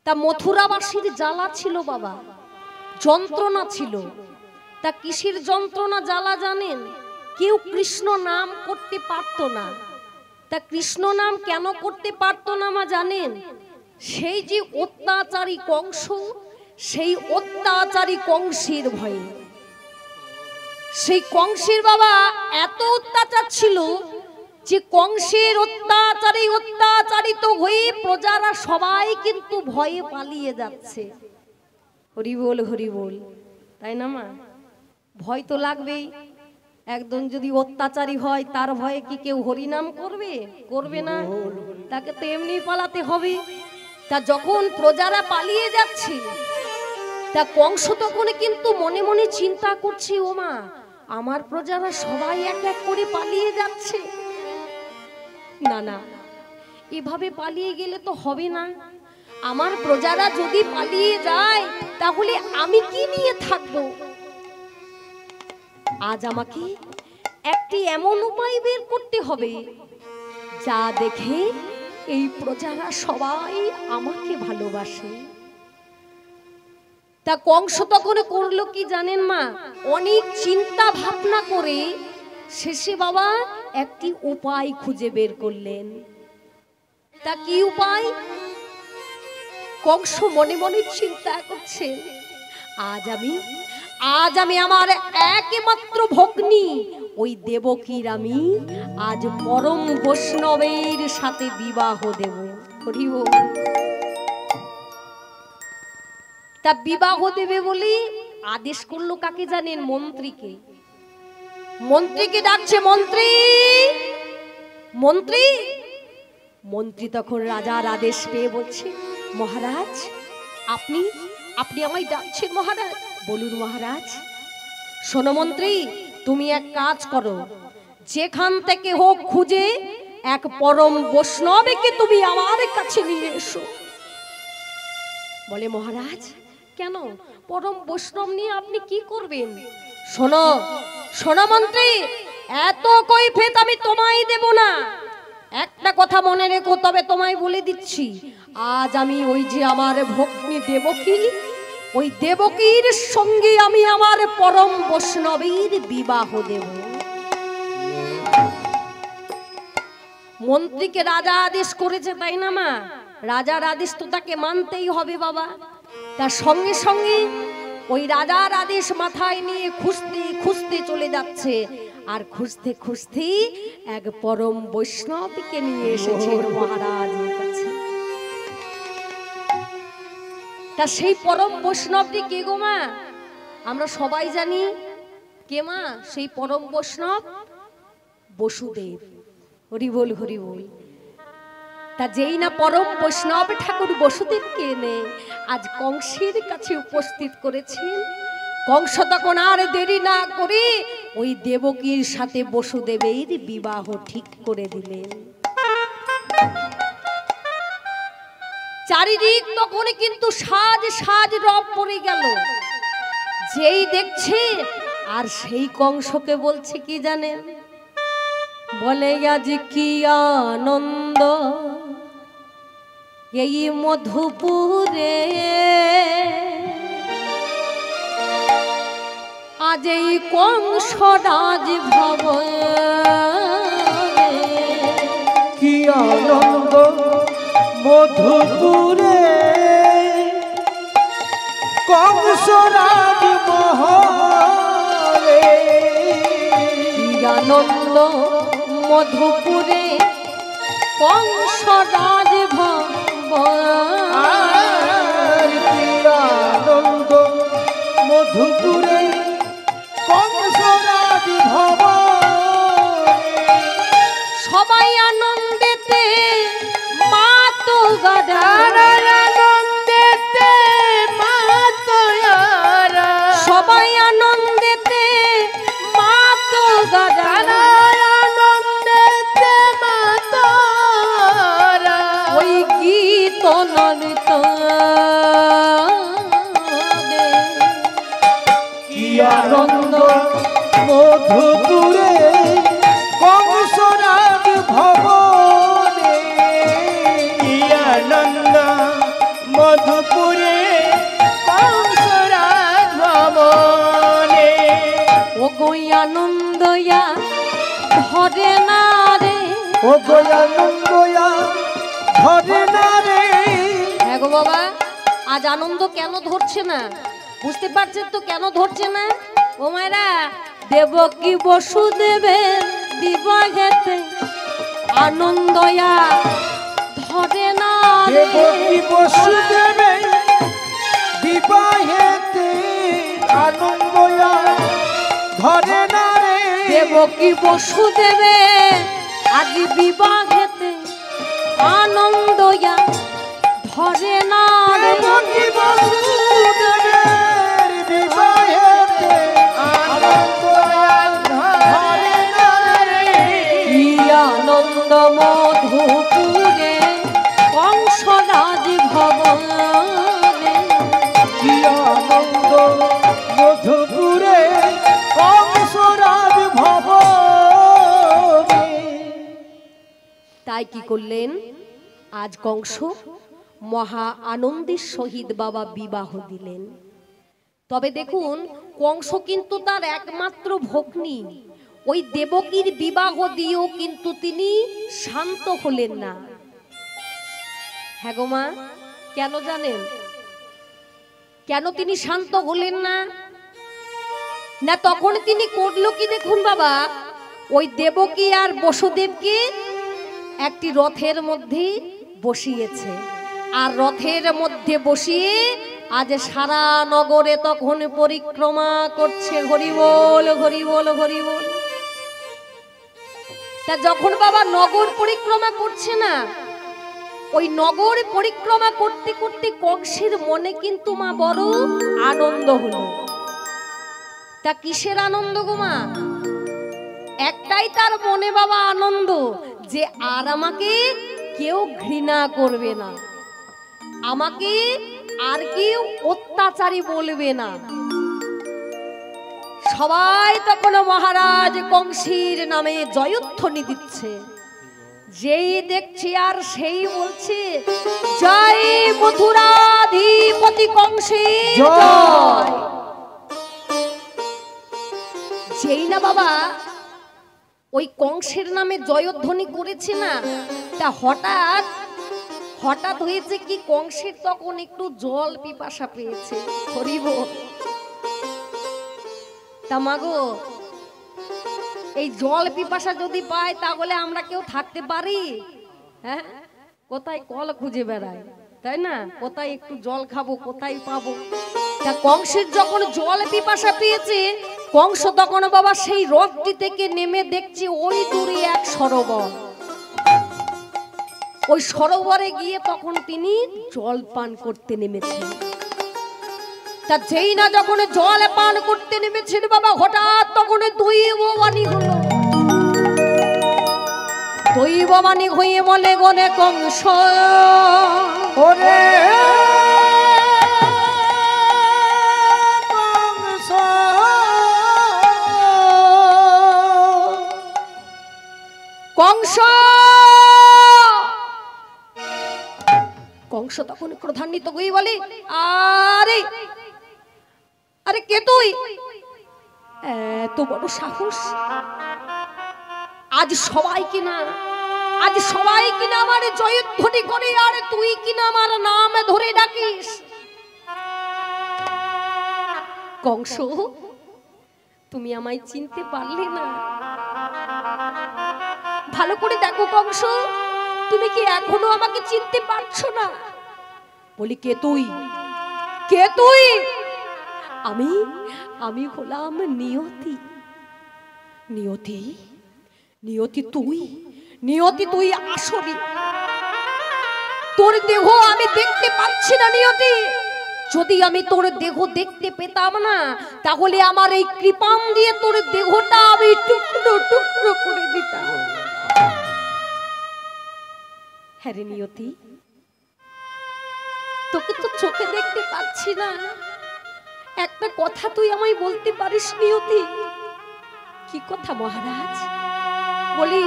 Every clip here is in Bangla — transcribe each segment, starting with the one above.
তা মথুরাবাসীর জ্বালা ছিল বাবা, যন্ত্রণা ছিল। তা কিসের যন্ত্রণা জ্বালা জানেন? কেউ কৃষ্ণ নাম করতে পারতো না। তা কৃষ্ণ নাম কেন করতে পারতো না মা জানেন? সেই যে অত্যাচারী কংস, সেই অত্যাচারী কংসের ভয়ে। সেই কংসের বাবা এত অত্যাচার ছিল যে কংসের অত্যাচারিত হয়ে প্রজারা সবাই কিন্তু ভয়ে পালিয়ে যাচ্ছে। হরি বল হরি বল, তাই না মা? ভয় তো লাগবেই। একদম যদি অত্যাচারী হয় তার ভয়ে কি কেউ হরিনাম করবে? করবে না, তাকে তো এমনি পালাতে হবে। তা যখন প্রজারা পালিয়ে যাচ্ছে, তা কংস তখন কিন্তু মনে মনে চিন্তা করছে, ও মা, আমার প্রজারা সবাই এক এক করে পালিয়ে যাচ্ছে, না না, এভাবে পালিয়ে গেলে তো হবে না। আমার প্রজারা যদি পালিয়ে যায় তাহলে আমি কি নিয়ে থাকবো? আজ আমাকে একটি এমন উপায় বের করতে হবে যা দেখে এই প্রজারা সবাই আমাকে ভালোবাসে। তা কংস তখন করলো কি জানেন মা? অনেক চিন্তা ভাবনা করে শেষে বাবা একটি উপায় খুঁজে বের করলেন। তা কি উপায়? কংস মনে মনে চিন্তা করছে, আজ আমি আমার একমাত্র ভগ্নী ওই দেবকীর আমি আজ পরম বৈষ্ণবের সাথে বিবাহ দেব। হরি বল। তা বিবাহ দেবে বলে আদেশ করলো কাকে জানেন? মন্ত্রীকে। মন্ত্রীকে ডাকছে, মন্ত্রী মন্ত্রী। মন্ত্রী তখন রাজার আদেশ পেয়ে বলছে, মহারাজ আপনি আমায় ডাকছেন মহারাজ? বলুন মহারাজ। শোনো মন্ত্রী, তুমি এক কাজ করো, যেখান থেকে হোক খুঁজে এক পরম বৈষ্ণবকে তুমি আমার কাছে নিয়ে এসো। বলে মহারাজ কেন? পরম বৈষ্ণব নিয়ে আপনি কি করবেন? শোনো শোনো মন্ত্রী, এত কৈফিয়ত আমি তোমায় দেব না। একটা কথা মনে রেখো, তবে তোমায় বলে দিচ্ছি, আজ আমি ওই যে আমার ভগ্নী দেবকী, ওই দেবকীর সঙ্গে আমি আমার পরম বৈষ্ণবের বিবাহ দেব। মন্ত্রীকে রাজা আদেশ করেছে, তাই না মা? রাজার আদেশ তো তাকে মানতেই হবে বাবা। তার সঙ্গে সঙ্গে ওই রাজার আদেশ মাথায় নিয়ে খুঁজতে খুঁজতে চলে যাচ্ছে। আর খুঁজতে খুঁজতে এক পরম বৈষ্ণবকে নিয়ে এসেছে মহারাজের কাছে। তা সেই পরম বৈষ্ণবটি কে গো মা? আমরা সবাই জানি কে মা? সেই পরম বৈষ্ণব বসুদেব। হরি বল হরি বল। তা যেই না পরম বৈষ্ণব ঠাকুর বসুদেবকে এনে আজ কংসের কাছে উপস্থিত করেছেন, কংস তখন আর দেরি না করে ওই দেবকীর সাথে বসুদেবের বিবাহ ঠিক করে দিলেন। চারিদিক তখন কিন্তু সাজ সাজ রব পড়ে গেল। যেই দেখছে আর সেই কংসকে বলছে কি জানেন? বলে আজ কি আনন্দ এই মধুপুরে, আজ এই কংস রাজভবনে। কি আনন্দ মধুপুরে কংস রাজমহলে। কি আনন্দ মধুপুরে কংস রাজভবনে। কি আনন্দ মধুপুরে কংস রাজভবনে। সবাই আনন্দেতে মাতো গাদারা, আনন্দেতে মাতয়ারা। সবাই আনন্দেতে মাতো গাদারা, আনন্দেতে মাতয়ারা। ওই গীত নৃত্য মধুপুরে কংসরাজ ভবনে। ও গই আনন্দয়া ধরে না রে, ও গো আনন্দয়া ধরে না রে। হ্যাঁ গো বাবা, আজ আনন্দ কেন ধরছে না বুঝতে পারছেন তো কেন ধরছে না? ও মায়েরা, দেবকী বসুদেবের বিবাহেতে আনন্দয়া ধরে না রে। দেবকী বসুদেবের বিবাহেতে আনন্দয়া ধরে না রে। দেবকী বসুদেবের আজ বিবাহেতে আনন্দয়া ধরে না রে। দেবকী বসুদেবের বিবাহেতে আনন্দয়া ধরে না রে। কি আনন্দ মধুপুরে কংসরাজ ভবনে। কি আনন্দ মধুপুরে কংসরাজ ভবনে। তাই কি করলেন? আজ কংস মহা আনন্দের সহিত বাবা বিবাহ দিলেন। তবে দেখুন, কংস কিন্তু তার একমাত্র ভগ্নী। ওই দেবকীর বিবাহ দিয়েও কিন্তু তিনি শান্ত হলেন না। হ্যাঁ গো মা, কেন জানেন কেন তিনি শান্ত হলেন না? না তখন তিনি করলো কি দেখুন বাবা, ওই দেবকী আর বসুদেবকে একটি রথের মধ্যে বসিয়েছে, আর রথের মধ্যে বসিয়ে আজ সারা নগরে তখন পরিক্রমা করছে। হরি বল, হরি বল, হরি বল। তা যখন বাবা নগর পরিক্রমা করছে না, ওই নগর পরিক্রমা করতে করতে কংসের মনে কিন্তু মা বড় আনন্দ হলো। তা কিসের আনন্দ গো মা? একটাই তার মনে বাবা আনন্দ, যে আর আমাকে কেউ ঘৃণা করবে না, আমাকে আর কেউ অত্যাচারী বলবে না। সবাই তখন মহারাজ কংসীর নামে জয়ধ্বনি দিচ্ছে। যেই দেখছি আর সেই বলছে, জয় মথুরাধিপতি কংসের জয়। যেই না বাবা ওই কংসের নামে জয়ধ্বনি করেছে না, তা হঠাৎ হয়েছে কি, কংসের তখন একটু জল পিপাসা পেয়েছে। হরি বল। তা মাগো, এই জল পিপাসা যদি পায় তাহলে আমরা কেউ থাকতে পারি? হ্যাঁ, কোথায় কল খুঁজে বেড়ায়, তাই না? কোথায় একটু জল খাবো, কোথায় পাবো? তা কংসের যখন জল পিপাসা পেয়েছে, কংস তখন বাবা সেই রথটি থেকে নেমে দেখছে ওই দূরে এক সরোবর। ওই সরোবরে গিয়ে তখন তিনি জল পান করতে নেমেছেন। তা যেই না যখন জল পান করতে নেমেছেন বাবা, হঠাৎ তখন দৈববাণী হলো। দৈববাণী হয়ে বলে, গনে কংস ওরে কংস। কংস তখন ক্রোধান্বিত হয়ে বলে, আরে আরে কে তুই? এত বড় সাহস! আজ সবাই কিনা আমার জয়ধ্বনি করে, আর তুই কিনা আমার নাম ধরে ডাকিস। কংস, তুমি আমায় চিনতে পারলে না? ভালো করে দেখো কংস, তুমি কি এখনো আমাকে চিনতে পারছো না? বলি, কে তুই? কে তুই? আমি হলাম নিয়তি। নিয়তি? নিয়তি তুই? নিয়তি তুই আসবি? তোর দেহ আমি দেখতে পাচ্ছি না নিয়তি। যদি আমি তোর দেহ দেখতে পেতাম না, তাহলে আমার এই কৃপাম দিয়ে তোর দেহটা আমি টুকরো টুকরো করে দিতাম। হ্যাঁ রে নিয়তি, তোকে তো চোখে দেখতে পাচ্ছি না, একটা কথা তুই আমায় বলতে পারিস নিয়তি? কি কথা মহারাজ? বলি,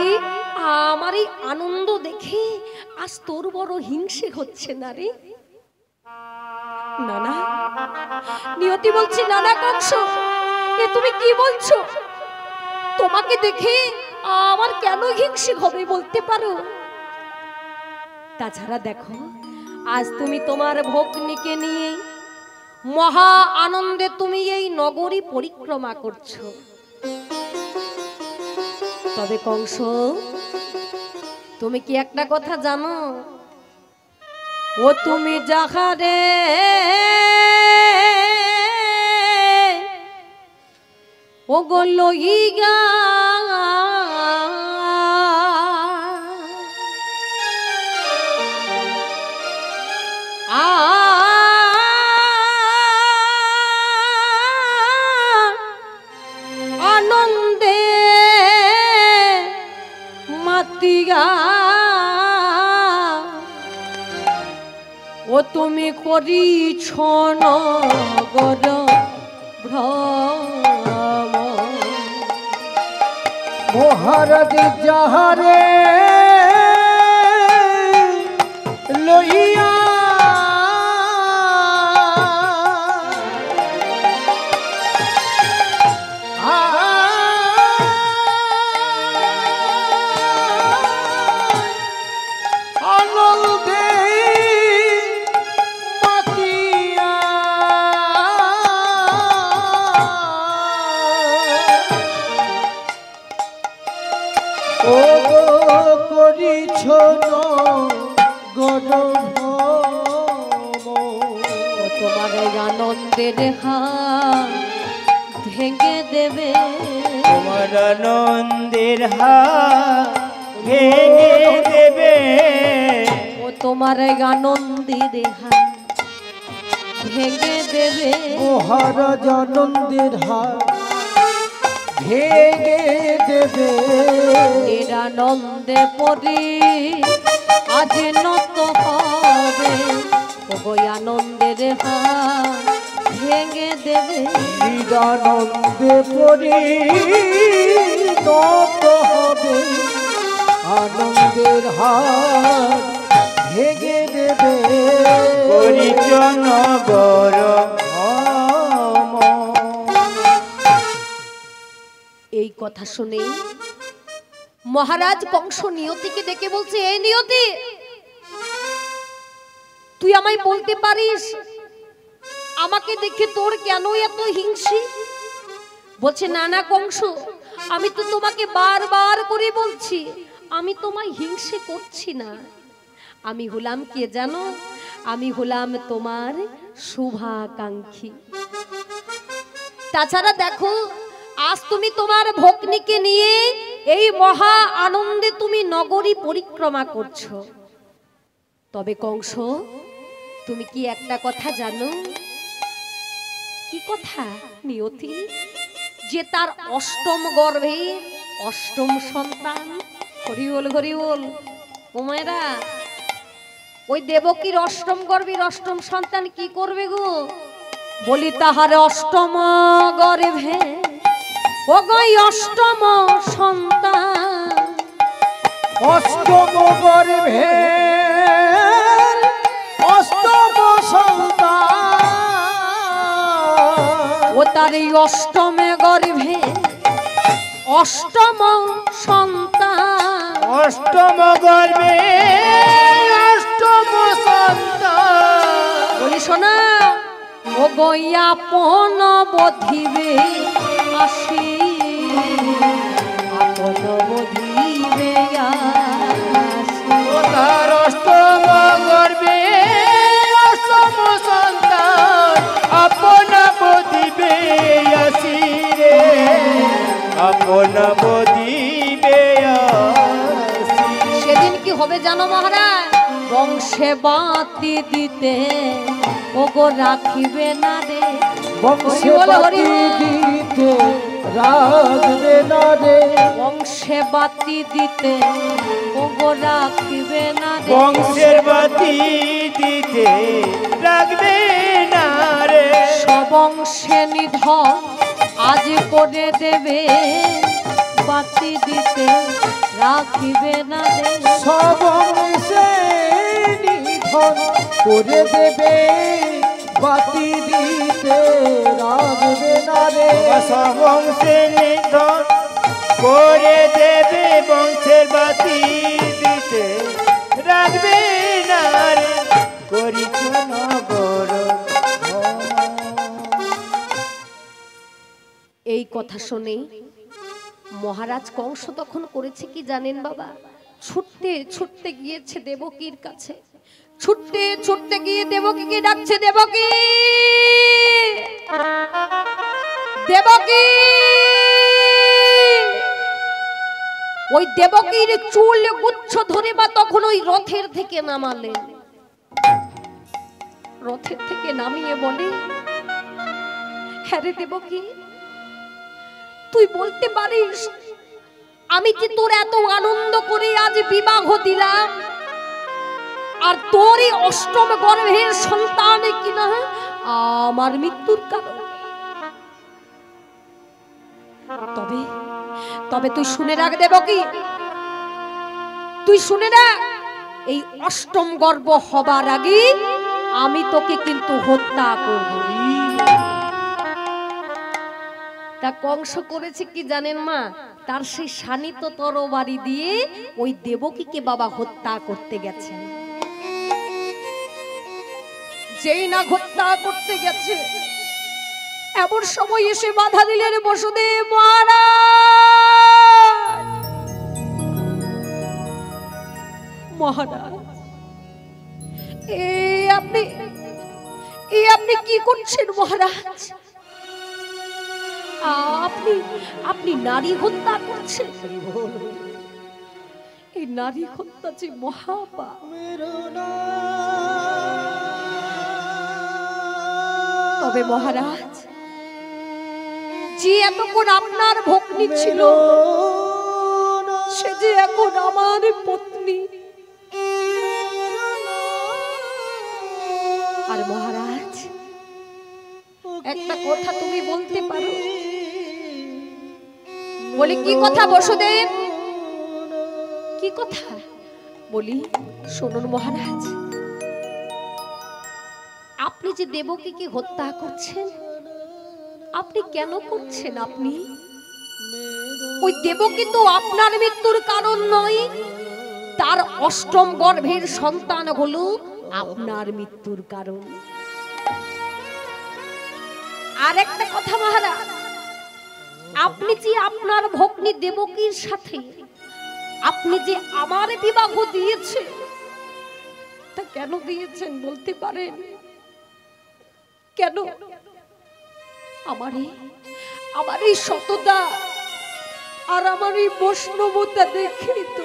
আমার এই আনন্দ দেখে আজ তোর বড় হিংসে হচ্ছে না রে? না না, নিয়তি বলছি না না কংস, এ তুমি কি বলছো? তোমাকে দেখে আমার কেন হিংসে হবে বলতে পারো? তাছাড়া দেখো, আজ তুমি তোমার ভগ্নীকে নিয়ে মহা আনন্দে তুমি এই নগরী পরিক্রমা করছো। তবে কংস, তুমি কি একটা কথা জানো? ও তুমি যাহারে ও গো লইগা আনন্দে মাতিয়া ও তুমি করিছ নগর ভ্রম। মহারাজ যাহারে লইয়া আনন্দে মাতিয়া ও করিছ তোমার আনন্দের হাত ভেঙে দেবে, তোমার আনন্দের হাত ভেঙে দেবে, ও তোমার আনন্দের হাত ভেঙে দেবে। মহারাজ আনন্দের হাত ভেঙে দেবে। এর আনন্দে পরি আজ নত হবে, ওই আনন্দের হাত ভেঙে দেবে। নিরানন্দে পরিণত হবে, আনন্দের হাত ভেঙে দেবে। পরিজন গর এই কথা শুনে মহারাজ কংস নিয়তিকে ডেকে বলছে, এই নিয়তি, তুই আমায় বলতে পারিস আমাকে দেখে তোর কেন এত হিংসি? বলছে, না না কংস, আমি তো তোমাকে বারবার করে বলছি আমি তোমায় হিংসে করছি না। আমি হলাম কে জানো? আমি হলাম তোমার শুভাকাঙ্ক্ষী। তাছাড়া দেখো, আজ তুমি তোমার ভগ্নীকে নিয়ে এই মহা আনন্দে তুমি নগরী পরিক্রমা করছো। তবে কংস, তুমি কি একটা কথা জানো? কি কথা নিয়তি? যে তার অষ্টম গর্ভে অষ্টম সন্তান। হরিবল হরিবল। ওমায়রা, ওই দেবকীর অষ্টম গর্ভের অষ্টম সন্তান কি করবে গো? বলি তাহার অষ্টম গর্ভে ও গই অষ্টম সন্তান, অষ্টম গর্ভে অষ্টম সন্তান, ও তার এই অষ্টমে গর্ভে অষ্টম সন্তান। অষ্টম গর্ভে অষ্টম সন্তান। বলি শোনা, ও গইয়া আপন বধিবে আসি, আপন বধিবে আসি। তার অষ্টম গর্ভে অষ্টম সন্তান, আপন বধিবে আসি রে, আপন বধিবে আসি। সেদিন কি হবে জানো মহারাজ? বংশে বাতি দিতে ওগো রাখিবে না রে, বংশে বাতি দিতে রাখবে না রে, বংশে বাতি দিতে ওগো রাখিবে না রে, বংশের বাতি দিতে রাখবে না রে, সবংশে নিধন আজ করে দেবে, বাতি দিতে রাখিবে না রে। সবংশে নিধন করে দেবে, বাতি দিতে রাখবে না রে। বংশে নিধন করে দেবে, বংশের বাতি দিতে রাখবে না রে, করিছ নগর। এই কথা শুনে মহারাজ কংস তখন করেছে কি জানেন বাবা? ছুটতে ছুটতে গিয়েছে দেবকীর কাছে, ছুটতে ছুটতে গিয়ে দেবকীকে ডাকছে, দেবকী, দেবকী। ওই দেবকীর চুল গুচ্ছ ধরে বা তখন ওই রথের থেকে নামালেন, রথের থেকে নামিয়ে বলে, হ্যাঁ রে দেবকী, তুই বলতে পারিস আমি যে তোর এত আনন্দ করে আজ বিবাহ দিলাম, আর তোরই অষ্টম গর্ভের সন্তান কিনা আমার মৃত্যুর কারণ। তবে তবে তুই শুনে রাখ দেবকী, তুই শুনে রাখ, এই অষ্টম গর্ভ হবার আগে আমি তোকে কিন্তু হত্যা করব। তা কংস করেছে কি জানেন মা? তার সেই শানিত তরবারি দিয়ে ওই দেবকীকে বাবা হত্যা করতে গেছে। যেই না হত্যা করতে গেছে, এমন সময় এসে বাধা দিলেন বসুদেব মহারাজ। মহারাজ, আপনি কি করছেন মহারাজ? আপনি নারী হত্যা করছেন। এই নারী হত্যা যে মহাপাপ। তবে মহারাজ, যে এতক্ষণ আপনার ভগ্নী ছিল, সে যে এখন আমার পত্নী। আর মহারাজ, একটা কথা তুমি বলতে পারো? বলি কি কথা বসুদেব? কি কথা বলি? শুনুন মহারাজ, আপনি যে দেবকীকে হত্যা করছেন, আপনি কেন করছেন? আপনি ওই দেবকী তো আপনার মৃত্যুর কারণ নয়, তার অষ্টম গর্ভের সন্তান হলো আপনার মৃত্যুর কারণ। আর একটা কথা মহারাজ, আপনি যে আপনার ভগ্নী দেবকীর সাথে আপনি যে আমার বিবাহ দিয়েছেন, তা কেন দিয়েছেন বলতে পারেন? কেন? আমার এই সততা আর আমার এই বৈষ্ণবতা দেখেই তো।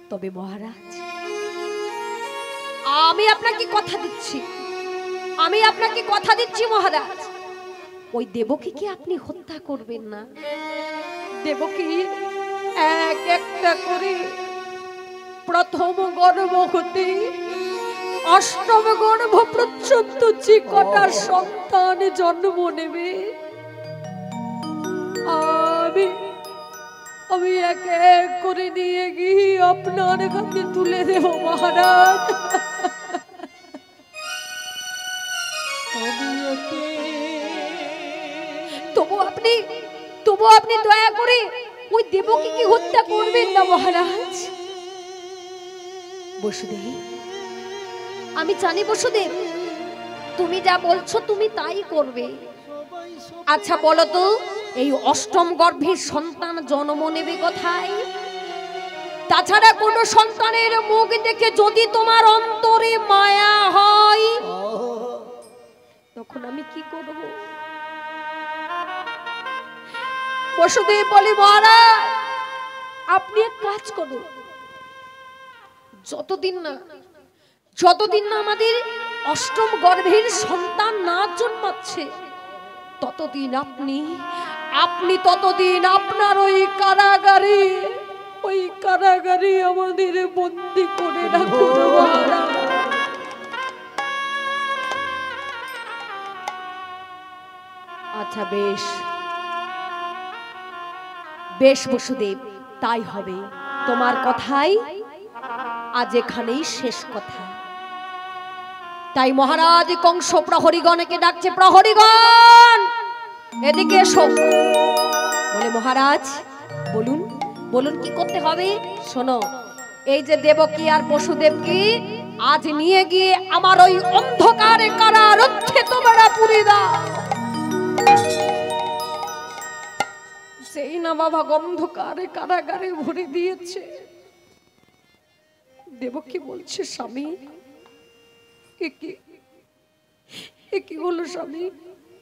তবে মহারাজ, আমি আপনাকে কথা দিচ্ছি মহারাজ, ওই দেবকীকে আপনি হত্যা করবেন না। দেবকী এক একটা করে প্রথম গর্ভ হতে অষ্টম গর্ভ পর্যন্ত যে কটা সন্তান জন্ম নেবে, আমি এক এক করে নিয়ে গিয়ে আপনার কাছে তুলে দেব মহারাজ। তবু আপনি দয়া করে ওই দেবকীকে হত্যা করবেন না মহারাজ। বসুদেব, আমি জানি বসুদেব, তুমি যা বলছো তুমি তাই করবে। আচ্ছা বলো তো, এই অষ্টম গর্ভের সন্তান জন্ম নেবে কোথায়? তাছাড়া কোন সন্তানের মুখ দেখে যদি তোমার অন্তরে মায়া হয়, তখন আমি কি করব? বসুদেব বলে, মহারাজ আপনি এক কাজ করুন, যতদিন না আমাদের অষ্টম গর্ভের সন্তান না জন্মাচ্ছে, ততদিন আপনি ততদিন আপনার ওই কারাগারে আমাদের বন্দী করে রাখুন। আচ্ছা বেশ বসুদেব, তাই হবে। তোমার কথাই আজ এখানেই শেষ কথা। তাই মহারাজ কংস প্রহরীগণকে ডাকছে, প্রহরীগণ এদিকে এসো। বলে মহারাজ বলুন বলুন কি করতে হবে। শোনো, এই যে দেবকী আর বসুদেবকে আজ নিয়ে গিয়ে আমার ওই অন্ধকারে কারারুদ্ধে তোমরা পুরে দাও। সেই না বাবা অন্ধকারে কারাগারে ভরে দিয়েছে। দেবকী বলছে, স্বামী এ কি হলো স্বামী,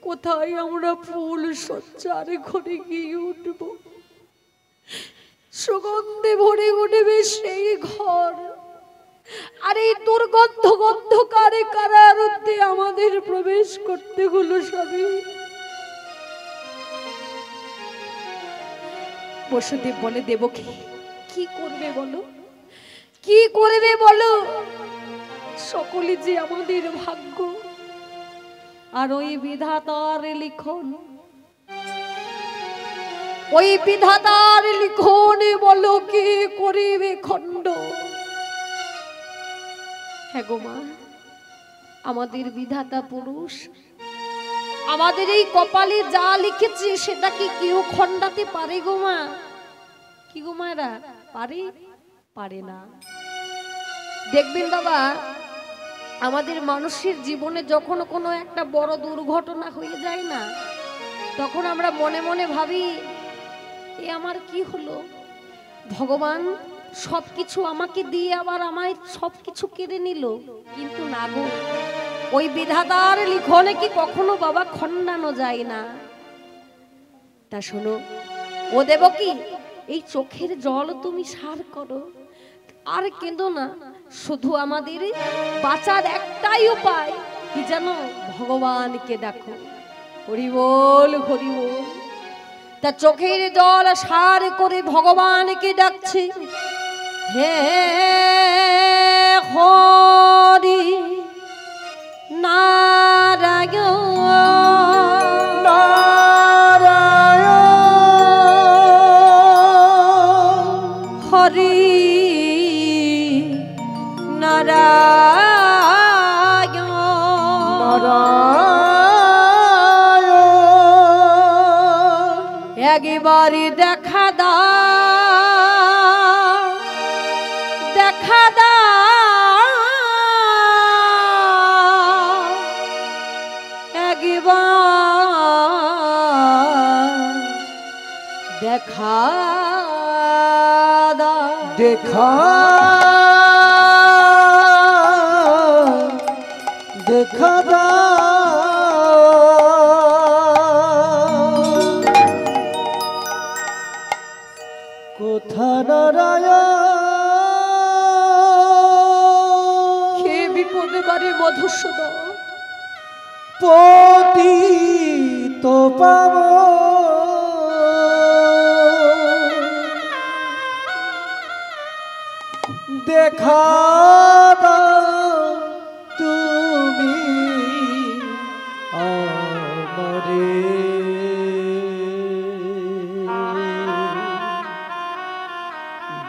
কোথায় আমরা ফুল সজ্জার ঘরে গিয়ে উঠব, সুগন্ধে ভরে উঠবে সেই ঘর, আর এই দুর্গন্ধ অন্ধকারে কারারুদ্ধে আমাদের প্রবেশ করতে হলো স্বামী। বসুদেব বলে, দেবকী কি করবে বলো, কি করবে বলো, সকলে যে আমাদের ভাগ্য আর ওই বিধাতার লিখন, ওই বিধাতার লিখনে বলো কে করিবে খণ্ড। হ্যাঁ গো মা, আমাদের বিধাতা পুরুষ, আমাদের এই কপালে যা লিখেছে সেটা কি কেউ খণ্ডাতে পারে গো মা? কি গো মায়েরা, পারে? পারে না। দেখবেন বাবা, আমাদের মানুষের জীবনে যখন কোনো একটা বড় দুর্ঘটনা হয়ে যায় না, তখন আমরা মনে মনে ভাবি এ আমার কি হলো, ভগবান সবকিছু আমাকে দিয়ে আবার আমায় সবকিছু কেড়ে নিল। কিন্তু না গো, ওই বিধাতার লিখনে কি কখনো বাবা খণ্ডানো যায় না। তা শোনো ও দেবকী, এই চোখের জল তুমি সার করো, আর কেঁদো না। শুধু আমাদের বাঁচার একটাই উপায়, কি জানো, ভগবানকে ডাকো। হরি বল হরি বল। তা চোখের জল সার করে ভগবানকে ডাকছে, হে হরি নারায়ণ নারায়ণ, হরি নারায়ণ নারায়ণ। একবারে দেখা দাও, দেখা দাও, একবার দেখা দাও, দেখা দেখা কোথা নারায়ণ, হে বিপদে বারে মধুসূদন, পতিত পাবন, দেখা তুমি আমারে,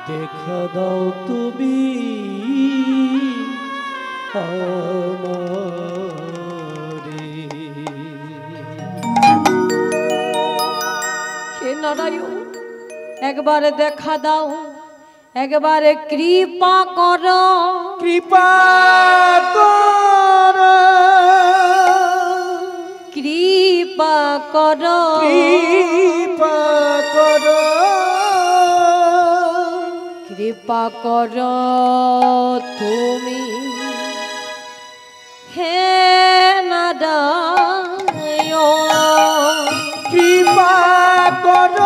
দেখা দাও তুমি আমারে। হে নারায়ণ, একবারে দেখা দাও, একবারে কৃপা করো, কৃপা কর, কৃপা করো, কৃপা কর, কৃপা করো তুমি হে নারায়ণ, কৃপা কর,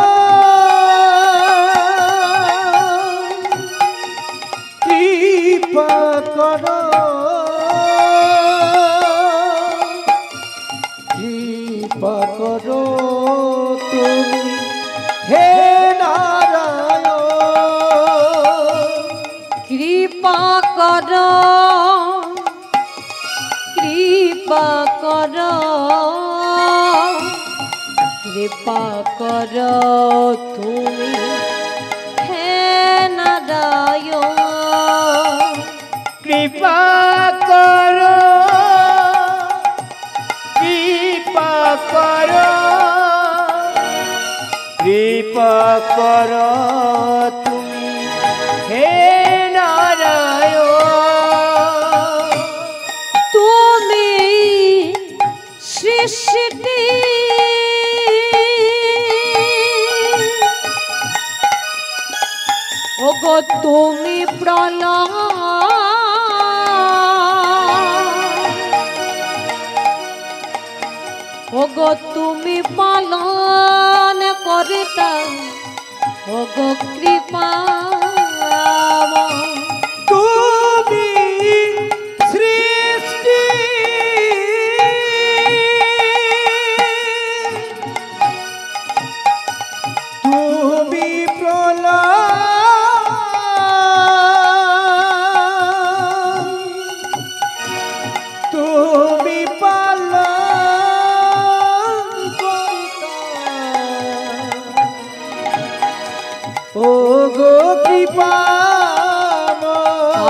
কৃপা কর, কৃপা কর তুমি হে নারায়ণ, কৃপা করো, কৃপা করো, কৃপা করো তুমি হে নারায়ণ, কৃপা করো ওগো তুমি প্রলয় ওগো তুমি পালন করিতা ওগো কৃপা তুমি সৃষ্টি তুমি প্রলয় তুমি পালন ওগো কৃপা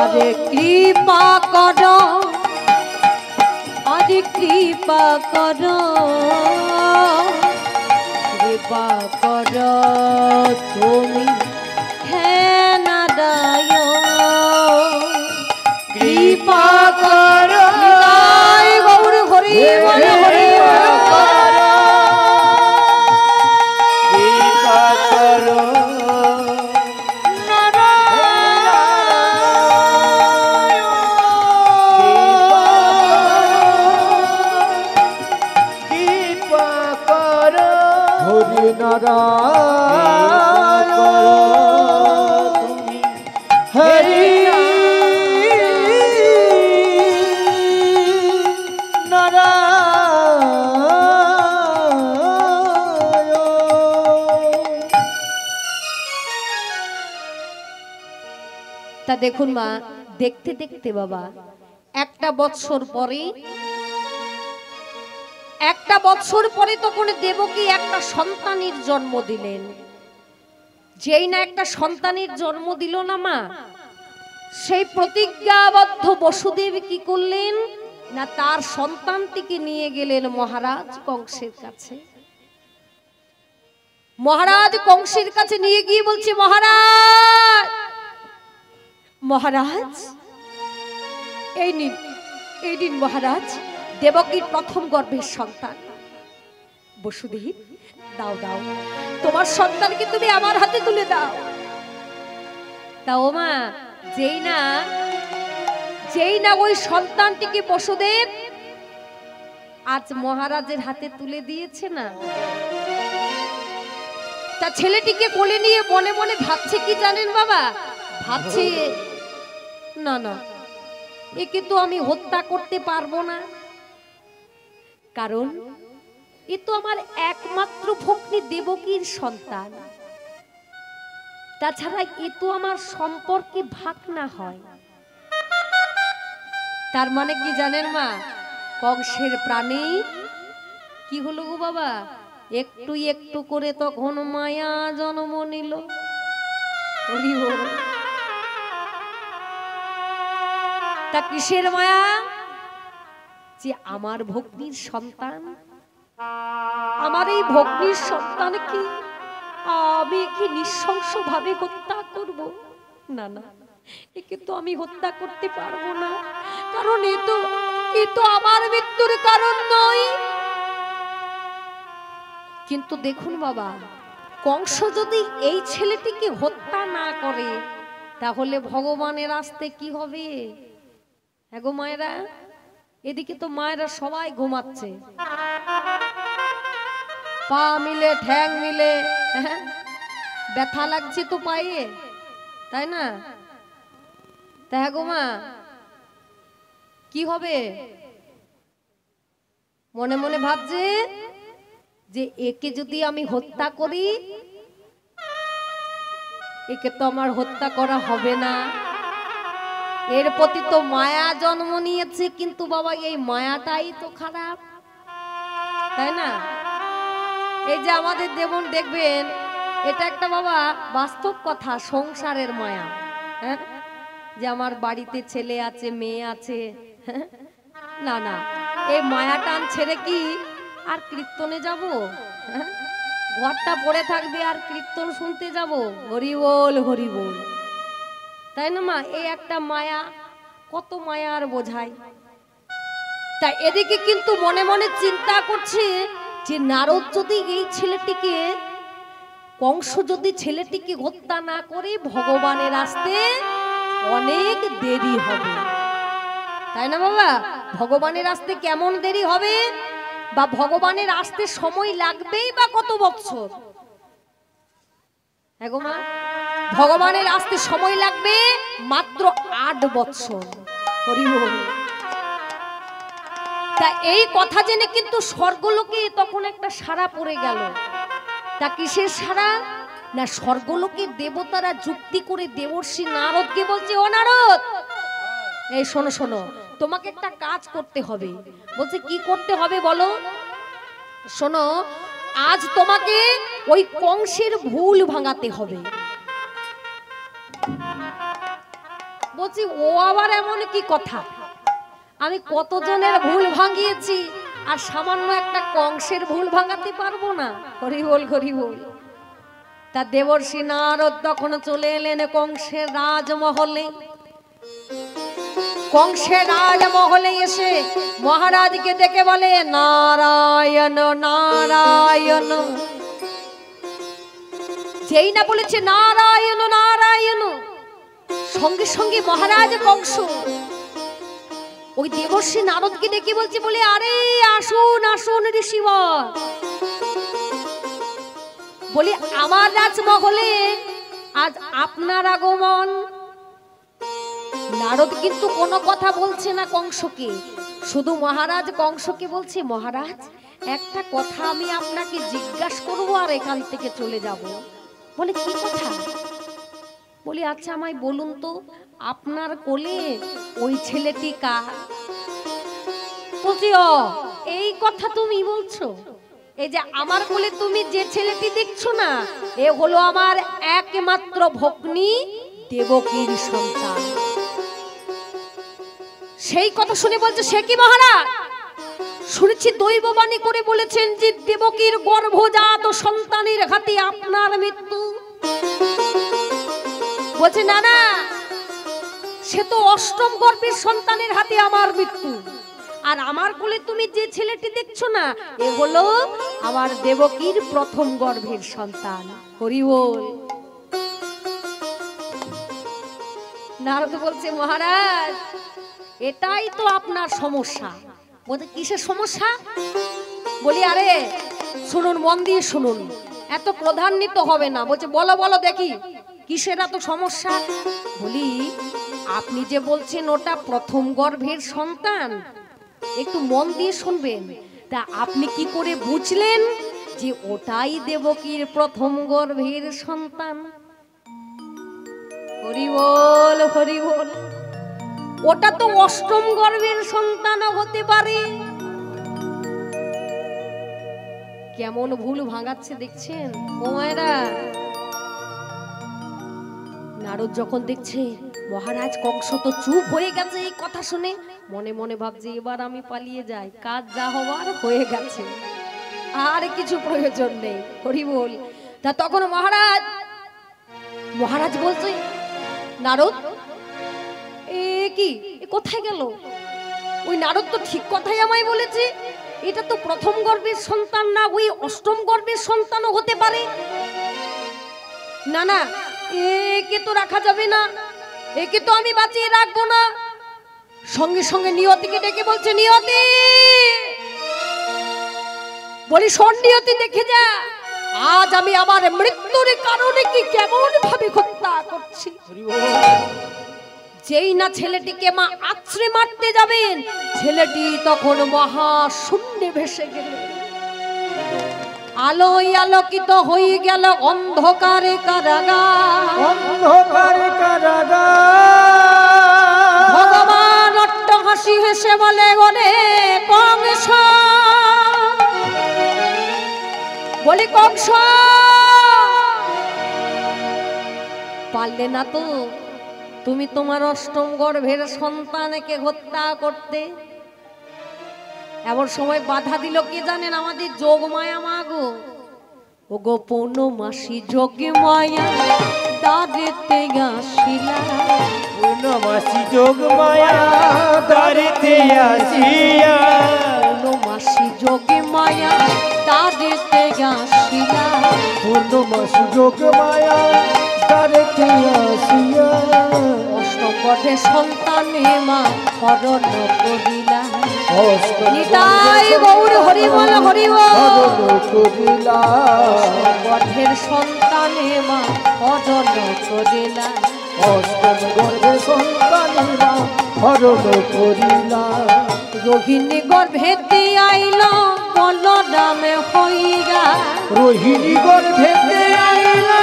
আরে কৃপা করো আরে কৃপা করো কৃপা করো তুমি হে নারায়ণ কৃপা করো নিতাই গৌর হরি বল হরি বল। কৃপা করো কৃপা করো হরি নারায়ণ তুমি হরি নারায়ণ। তা দেখুন মা, দেখতে দেখতে বাবা একটা বৎসর পরে তখন দেবকী একটা সন্তানের জন্ম দিলেন। যেই না একটা সন্তানের জন্ম দিল না মা, সেই প্রতিজ্ঞাবদ্ধ বসুদেব কি করলেন না, তার সন্তানটিকে নিয়ে গেলেন মহারাজ কংসের কাছে। মহারাজ কংসের কাছে নিয়ে গিয়ে বলছে, মহারাজ মহারাজ এই নিন মহারাজ, দেবকীর প্রথম গর্ভের সন্তান বসুদেব, দাও দাও তোমার সন্তানকে তুমি আমার হাতে তুলে দাও। তা ও মা, যেই না ওই সন্তানটিকে বসুদেব আজ মহারাজের হাতে তুলে দিয়েছে না, তা ছেলেটিকে কোলে নিয়ে মনে মনে ভাবছে কি জানেন বাবা, ভাবছে না না, একে তো আমি হত্যা করতে পারবো না, কারণ এ তো আমার একমাত্র ভগ্নী দেবকীর সন্তান। তাছাড়া এ তো আমার সম্পর্কে ভাগনা হয়। তার মানে কি জানেন মা, কংসের প্রাণে কি হলো গো বাবা, একটু একটু করে তখন মায়া জন্ম নিল। তা কিসের মায়া, যে আমার ভগ্নীর সন্তান, আমার এই ভগ্নীর সন্তানকে আমি কি নৃশংস ভাবে হত্যা করব? না না, একে তো আমি হত্যা করতে পারবো না, কারণ এ তো আমার মৃত্যুর কারণ নয়। কিন্তু দেখুন বাবা, কংস যদি এই ছেলেটিকে হত্যা না করে, তাহলে ভগবানের আসতে কি হবে? হ্যাঁ গো মায়েরা, এদিকে তো মায়েরা সবাই ঘুমাচ্ছে, পা মিলে ঠ্যাং মিলে, ব্যথা লাগছে তো পায়ে, তাই না? তা হ্যাঁ গো মা, কি হবে? মনে মনে ভাবছে যে একে যদি আমি হত্যা করি, একে তো আমার হত্যা করা হবে না, এর প্রতি তো মায়া জন্ম নিয়েছে, কিন্তু বাবা এই মায়াটাই তো খারাপ, তাই না? এই যে আমাদের যেমন দেখবেন, এটা একটা বাবা বাস্তব কথা, সংসারের মায়া, হ্যাঁ, যে আমার বাড়িতে ছেলে আছে মেয়ে আছে, না না, এই মায়া টান ছেড়ে কি আর কীর্তনে যাব? ঘরটা পড়ে থাকবে আর কীর্তন শুনতে যাব? হরি বল হরি বল, তাই না মা? এই একটা মায়া, কত মায়া আর বোঝায়। তাই এদিকে কিন্তু মনে মনে চিন্তা করছে যে নারদ যদি এই ছেলেটিকে কংস যদি ছেলেটিকে হত্যা না করে ভগবানের আসতে অনেক দেরি হবে, তাই না বাবা? ভগবানের আসতে কেমন দেরি হবে, বা ভগবানের আসতে সময় লাগবেই বা কত বছর? হ্যাঁ গো মা, ভগবানের আসতে সময় লাগবে মাত্র 8 বছর। হরি বল। তা এই কথা জেনে কিন্তু স্বর্গলোকে তখন একটা সাড়া পড়ে গেল। তা কিসের সাড়া? না, স্বর্গলোকে দেবতারা যুক্তি করে দেবর্ষি নারদকে বলছে, ও নারদ, এই শোনো শোনো, তোমাকে একটা কাজ করতে হবে। বলছে কি করতে হবে বলো? শোনো, আজ তোমাকে ওই কংসের ভুল ভাঙাতে হবে। বলছি ও আবার এমন কি কথা? আমি কতজনের ভুল ভাঙিয়েছি, আর সামান্য একটা কংসের ভুল ভাঙাতে পারবো না? হরি বল, হরি বল। তা দেবর্ষি নারদ তখন চলে এলেন কংসের রাজমহলে। কংসের রাজমহলে এসে মহারাজকে দেখে বলে, নারায়ণ নারায়ণ। যেই না বলেছে নারায়ণ নারায়ণ, সঙ্গে সঙ্গে মহারাজ কংস ওই দেবর্ষি নারদকে ডেকে বলছে, বলে আরে আসুন আসুন ঋষিবর, বলি আমার রাজমহলে আজ আপনার আগমন। নারদ কিন্তু কোনো কথা বলছে না কংসকে, শুধু মহারাজ কংসকে বলছে, মহারাজ একটা কথা আমি আপনাকে জিজ্ঞাসা করবো আর এখান থেকে চলে যাব। বলে কি কথা? বলি আচ্ছা আমায় বলুন তো, আপনার কোলে ওই ছেলেটি কার? বলছি ও এই কথা তুমি বলছো? এই যে আমার কোলে তুমি যে ছেলেটি দেখছো না, এ হলো আমার একমাত্র ভগ্নী দেবকীর সন্তান। সেই কথা শুনে বলছে, সে কি মহারাজ? শুনেছি দৈববাণী করে বলেছেন যে দেবকীর গর্ভজাত সন্তানের হাতে আপনার মৃত্যু। বলছে না না, সে তো অষ্টম গর্ভের সন্তানের হাতে আমার মৃত্যু, আর আমার কোলে তুমি যে ছেলেটি দেখছো না, এ হলো আমার দেবকীর প্রথম গর্ভের সন্তান। হরি বল। নারদ বলছে, মহারাজ এটাই তো আপনার সমস্যা। বলতে কিসের সমস্যা? বলি আরে শুনুন, মন দিয়ে শুনুন, এত ক্রোধান্বিত হবে না। বলছে বলো বলো দেখি কিসের এত সমস্যা? বলি আপনি যে বলছেন ওটা প্রথম গর্ভের সন্তান, একটু মন দিয়ে শুনবেন। তা আপনি কি করে বুঝলেন যে ওটাই দেবকীর প্রথম গর্ভের সন্তান? হরি বল, হরি বল। ওটা তো অষ্টম গর্ভের সন্তানও হতে পারে। কেমন ভুল ভাঙাচ্ছে দেখছেন ও মায়েরা। নারদ যখন দেখছে মহারাজ কংস তো চুপ হয়ে গেছে, এই কথা শুনে মনে মনে ভাবছে এবার আমি পালিয়ে যাই, কাজ যা হওয়ার হয়ে গেছে, আর কিছু প্রয়োজন নেই। হরি বল। তা তখন মহারাজ বলছে, নারদ এ কি, এ কোথায় গেল? ওই নারদ তো ঠিক কথাই আমায় বলেছে, এটা তো প্রথম গর্ভের সন্তান না, ওই অষ্টম গর্ভের সন্তানও হতে পারে। না না, একে তো রাখা যাবে না, একে তো আমি বাঁচিয়ে রাখবো না। সঙ্গে সঙ্গে নিয়তিকে ডেকে বলছে, নিয়তি, বলি শোন নিয়তি, দেখে যা আজ আমি আমার মৃত্যুর কারণে কি কেমন ভাবে হত্যা করছি। যেই না ছেলেটিকে মা আছড়ে মারতে যাবেন, ছেলেটি তখন মহা শূন্যে ভেসে গেল। আলোয় আলোকিত হয়ে গেল অন্ধকারে কারাগার, অন্ধকারে কারাগার। ভগবান অট্ট হাসি হেসে বলে, ওরে কংস, বলি কংস পারলে না তো তুমি তোমার অষ্টম গর্ভের সন্তানকে হত্যা করতে? এমন সময় বাধা দিল কে জানেন? আমাদের যোগমায়া মা গো। ও গোপন মাসি যোগমায়া দাঁড়েতে আসিলা, পূর্ণমাসী যোগমায়া দাঁড়িতে আসিয়া, মাসি যোগমায়া দাঁড়েতে আসিলা, পূর্ণমাসী যোগ মায়া তারিতে আসিয়া অষ্টম গর্ভে সন্তানে মা হরণ করিলা। অষ্টম নিতাই গৌর হরি বল হরি বল। হরণ করিলা গর্ভের সন্তানে মা হরণ করিলা। অষ্টম গর্ভে সন্তানেরা হরণ করিলা রোহিণী গর্ভেতে আইল বলরামে হইয়া। রোহিণী গর্ভেতে আইলা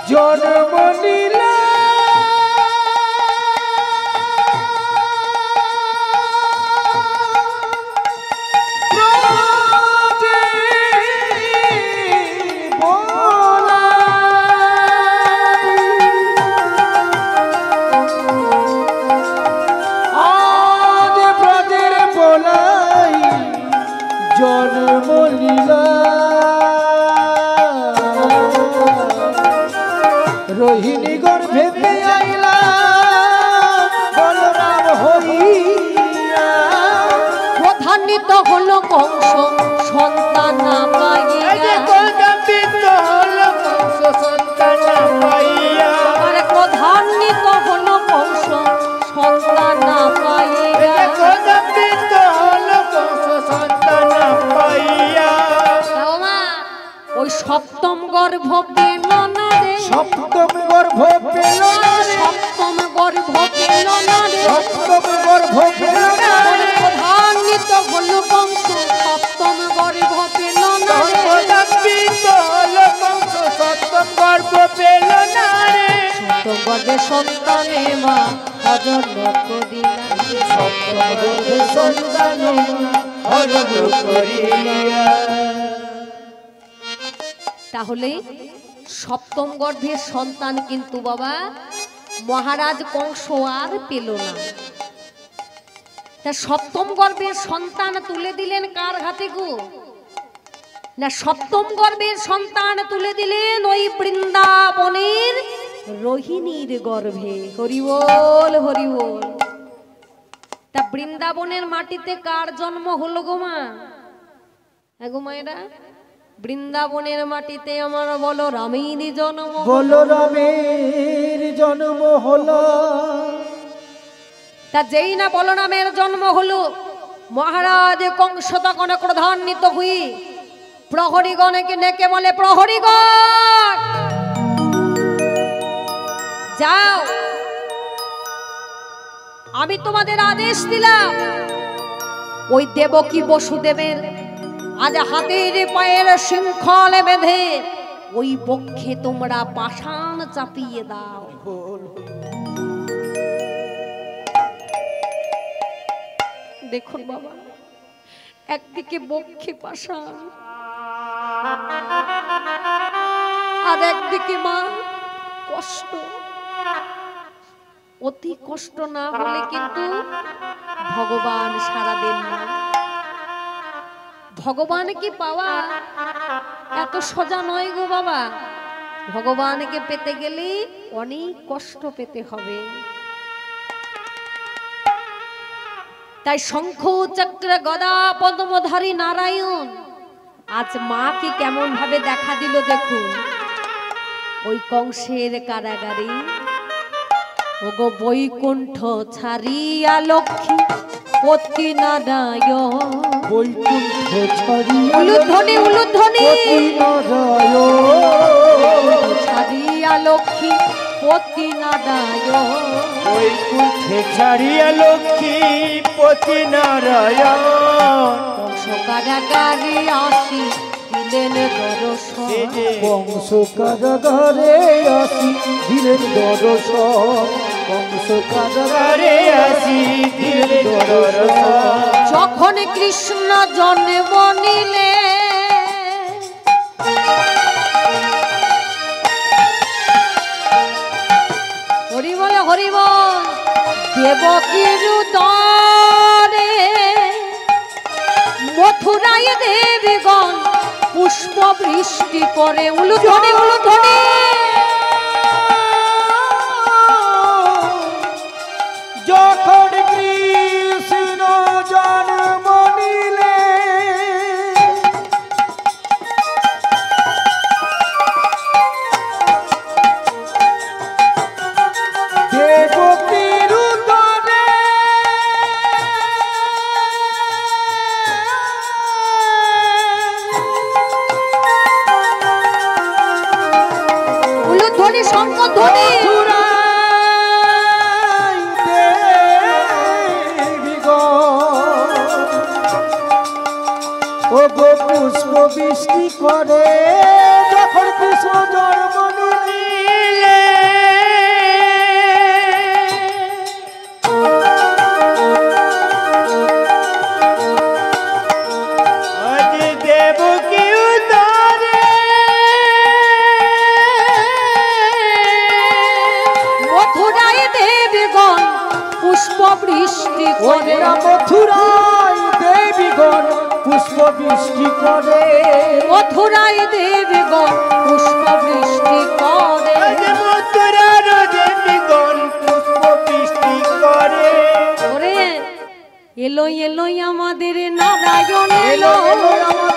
জন্ম নিলা জন্ম লীলা রোহিণী গর্ভেতে আইলা বলরাম হইয়া প্রধানিত হল কংস সন্তান পাইয়া। আর প্রধানিত হল কংস সন্তান পাইয়া। ওই সপ্তম গর্ভ পেল না রে। সপ্তম গর্ভ পেল না রে সপ্তম গর্ভ পেল না রে। সপ্তম গর্ভ পেল না রে প্রধানিত হল কংস সপ্তম গর্ভ পেল না রে। সপ্তম গর্ভ পেল না রে সপ্তম গর্ভে সন্তানে মা হরণ করিলা। সপ্তম গর্ভে সন্তানেরা হরণ করিলা তাহলে সপ্তম গর্ভের সন্তান কিন্তু বাবা মহারাজ কংস আর পেল না। তা সপ্তম গর্ভের সন্তান তুলে দিলেন কার হাতে গো? না, সপ্তম গর্ভের সন্তান তুলে দিলেন ওই বৃন্দাবনের রোহিণীর গর্ভে। হরি বল হরি বল। তা বৃন্দাবনের মাটিতে কার জন্ম হলো গো মা? হ্যাঁ গো মায়েরা, বৃন্দাবনের মাটিতে আমার বলরামের জন্ম। বলরামের জন্ম হলো। তা যেই না বলরামের জন্ম হলো, মহারাজ কংস তখন ক্রধান্বিত হয়ে প্রহরীগণকে ডেকে বলে, প্রহরীগণ যাও, আমি তোমাদের আদেশ দিলাম ওই দেবকী বসুদেবের আজ হাতের পায়ের শৃঙ্খলে বেঁধে ওই বক্ষে তোমরা পাষাণ চাপিয়ে দাও। দেখুন বাবা, একদিকে বক্ষে পাষাণ আর একদিকে মা কষ্ট। অতি কষ্ট না হলে কিন্তু ভগবান সাড়া দেন না। ভগবানকে পাওয়া এত সোজা নয় গো বাবা। ভগবানকে পেতে গেলে অনেক কষ্ট পেতে হবে। তাই শঙ্খ চক্র গদা পদ্মধারী নারায়ণ আজ মাকে কেমন ভাবে দেখা দিল দেখুন। ওই কংসের কারাগারে ওগো বৈকুণ্ঠ ছাড়িয়া লক্ষ্মী পতি নারায়ণ। বৈকুণ্ঠ ছাড়িয়া উলুধ্বনি উলুধ্বনি পতি নারায়ণ। ছাড়িয়া লক্ষ্মী পতি নারায়ণ। বৈকুণ্ঠে ছাড়িয়া লক্ষ্মী পতি নারায়ণ। কংস কারাগারে আসি দিলেন দর্শন। কংস কারাগারে আসি দিলেন দর্শন। কংস কারাগারে আসি দিলেন দর্শন। যখন কৃষ্ণ জন্ম নিলে হরি বলে হরি বল। দেবকীর উদরে মথুরায় দেবীগণ পুষ্প বৃষ্টি করে। উলুধ্বনি উলুধ্বনি জয় ধ্বনি শঙ্কর ধ্বনি। ও গো পুষ্প বৃষ্টি করে যখন কৃষ্ণ জন্ম নিলে আজি দেবকী উদরে মথুরায় দেবগণ পুষ্প বৃষ্টি করে। ওরা মথুরায় দেবীগণ পুষ্প বৃষ্টি করে মথুরায় দেবগণ পুষ্প বৃষ্টি করে। আজি মথুরার দেবীগণ পুষ্প বৃষ্টি করে। ওরে এলো এলো আমাদের নারায়ণ এলো এলো, এলো